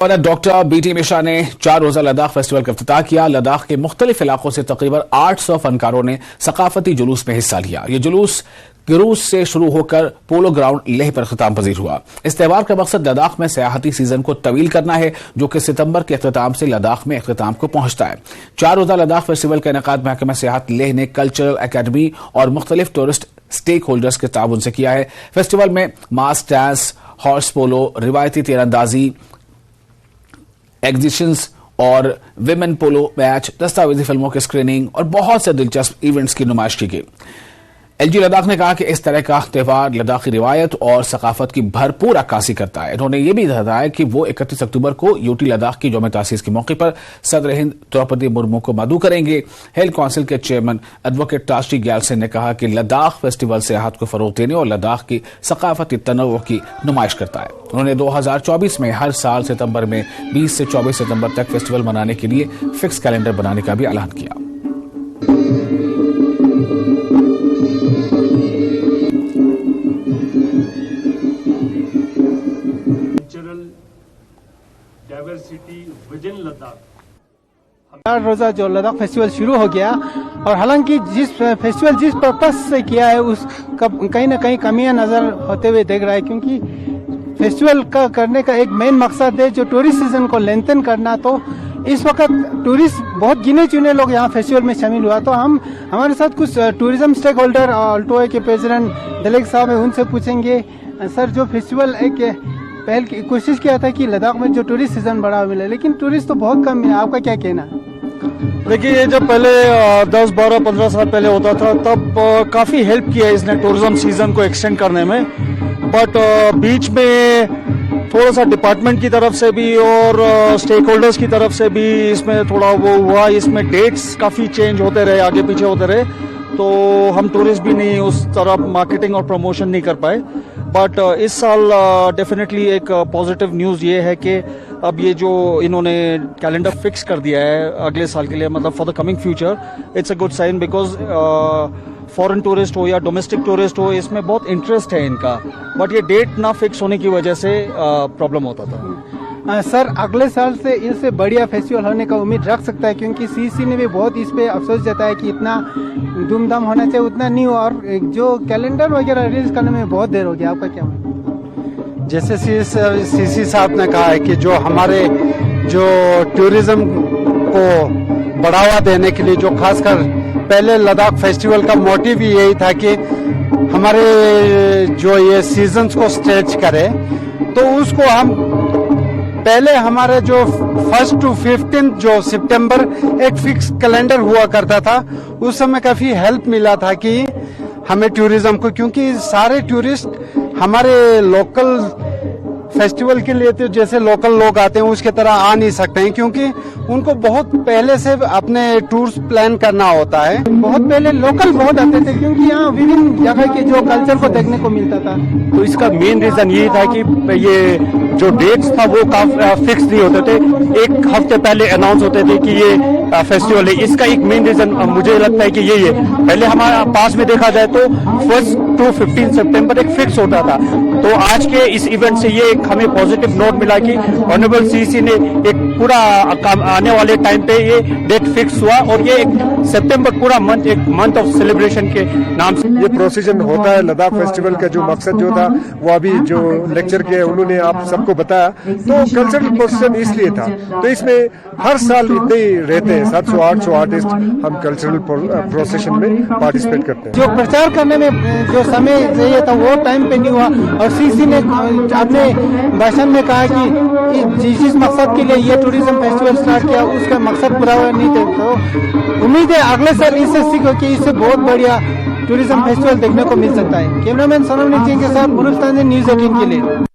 और doctor BT Mishra ने 4 रोजा लद्दाख फेस्टिवल का इफ्तिताह किया। लद्दाख के मुख्तलिफ इलाकों से तकरीबन 800 फनकारों ने सकाफती जुलूस में हिस्सा लिया। ये जुलूस गिरूज से शुरू होकर पोलो ग्राउंड लेह पर खिताम पजीर हुआ। इस त्यौहार का मकसद लद्दाख में सयाहती सीजन को तवील करना है, जो कि सितंबर के अख्ताम से लद्दाख में अख्ताम को पहुंचता है। 4 रोजा लद्दाख फेस्टिवल का इनेकाद महकमा सियाहत लेह ने कल्चरल अकेडमी और मुख्तलिफ टूरिस्ट स्टेक होल्डर्स के ताउन से किया है। फेस्टिवल में मास डांस, हॉर्स पोलो, रिवायती तीरंदाजी, एग्जिबिशंस और विमेन पोलो मैच, दस्तावेजी फिल्मों की स्क्रीनिंग और बहुत से दिलचस्प इवेंट्स की नुमाइश की गई। एलजी लद्दाख ने कहा कि इस तरह का त्यौहार लद्दाखी रिवायत और सकाफत की भरपूर अक्कासी करता है। उन्होंने यह भी बताया कि वो 31 अक्टूबर को यूटी लद्दाख की यौम तासीस के मौके पर सदर हिंद द्रौपदी मुर्मू को मदऊ करेंगे। हेल्थ काउंसिल के चेयरमैन एडवोकेट ताशी ग्यालसन ने कहा कि लद्दाख फेस्टिवल सेहत को फरोग देने और लद्दाख की सकाफती तनव्वुर की नुमाइश करता है। उन्होंने 2024 में हर साल सितंबर में 20 से 24 सितंबर तक फेस्टिवल मनाने के लिए फिक्स कैलेंडर बनाने का भी ऐलान किया। डाइवर्सिटी विदिन लद्दाख 4 रोजा जो लद्दाख फेस्टिवल शुरू हो गया, और हालांकि जिस फेस्टिवल जिस पर्पस से किया है उस कहीं ना कहीं कमियां नजर होते हुए देख रहा है, क्योंकि फेस्टिवल का करने का एक मेन मकसद है जो टूरिस्ट सीजन को लेंथन करना। तो इस वक्त टूरिस्ट बहुत गिने चुने लोग यहाँ फेस्टिवल में शामिल हुआ। तो हम हमारे साथ कुछ टूरिज्म स्टेक होल्डर अल्टोए के प्रेसिडेंट दलेक साहब है, उनसे पूछेंगे सर, जो फेस्टिवल एक पहल की कोशिश किया था कि लद्दाख में जो टूरिस्ट सीजन बढ़ा मिले, लेकिन टूरिस्ट तो बहुत कम है, आपका क्या कहना है? देखिए, ये जब पहले 10, 12, 15 साल पहले होता था तब काफ़ी हेल्प किया है इसने टूरिज्म सीजन को एक्सटेंड करने में। बट बीच में थोड़ा सा डिपार्टमेंट की तरफ से भी और स्टेक होल्डर्स की तरफ से भी इसमें थोड़ा वो हुआ, इसमें डेट्स काफ़ी चेंज होते रहे, आगे पीछे होते रहे, तो हम टूरिस्ट भी नहीं उस तरफ मार्केटिंग और प्रमोशन नहीं कर पाए। बट इस साल डेफिनेटली एक पॉजिटिव न्यूज़ ये है कि अब ये जो इन्होंने कैलेंडर फिक्स कर दिया है अगले साल के लिए, मतलब for the coming future, it's a good sign, because foreign tourist हो या डोमेस्टिक टूरिस्ट हो, इसमें बहुत इंटरेस्ट है इनका। बट ये डेट ना फिक्स होने की वजह से प्रॉब्लम होता था। सर, अगले साल से इससे बढ़िया फेस्टिवल होने का उम्मीद रख सकता है, क्योंकि सीसी ने भी बहुत इस पे अफसोस जताया कि इतना धूमधाम होना चाहिए उतना नहीं हुआ, और जो कैलेंडर वगैरह रिलीज करने में बहुत देर हो गया। आपका क्या? जैसे सीसी साहब ने कहा है कि जो हमारे जो टूरिज्म को बढ़ावा देने के लिए, जो खासकर पहले लद्दाख फेस्टिवल का मोटिव भी यही था कि हमारे जो ये सीजन्स को स्ट्रेच करे, तो उसको हम पहले हमारे जो 1 to 15 जो सितंबर एक फिक्स कैलेंडर हुआ करता था, उस समय काफी हेल्प मिला था कि हमें टूरिज्म को, क्योंकि सारे टूरिस्ट हमारे लोकल फेस्टिवल के लिए तो जैसे लोकल लोग आते हैं उसके तरह आ नहीं सकते हैं, क्योंकि उनको बहुत पहले से अपने टूर्स प्लान करना होता है। बहुत पहले लोकल बहुत आते थे, क्योंकि यहाँ विभिन्न जगह के जो कल्चर को देखने को मिलता था। तो इसका मेन रीजन यही था कि ये जो डेट्स था वो काफी फिक्स नहीं होते थे, एक हफ्ते पहले अनाउंस होते थे कि ये फेस्टिवल है। इसका एक मेन रीजन मुझे लगता है कि यही है। पहले हमारे पास में देखा जाए तो 1 to 15 सितंबर एक फिक्स होता था, तो आज के इस इवेंट से ये एक हमें पॉजिटिव नोट मिला कि ऑनरेबल सीसी ने एक पूरा आने वाले टाइम पे ये डेट फिक्स हुआ, और ये एक सितंबर पूरा मंथ एक मंथ ऑफ सेलिब्रेशन के नाम से ये प्रोसीजन होता है। लद्दाख फेस्टिवल का जो मकसद जो था वो अभी जो लेक्चर किया उन्होंने आप सबको बताया, तो कल्चरल प्रोसीजन इसलिए था। तो इसमें हर साल इतने ही रहते हैं 700-800 आर्टिस्ट हम कल्चरल प्रोसेशन में पार्टिसिपेट करते हैं। जो प्रचार करने में जो समय चाहिए था वो टाइम पे नहीं हुआ, और सीसी ने अपने भाषण में कहा कि जिस मकसद के लिए ये टूरिज्म फेस्टिवल स्टार्ट किया उसका मकसद पूरा हुआ नहीं थे। तो उम्मीद है अगले साल इससे सीखो कि इससे बहुत बढ़िया टूरिज्म फेस्टिवल देखने को मिल सकता है। कैमरामैन सनम नितिन के साथ मुरुल तांजी, न्यूज़ 18 के लिए।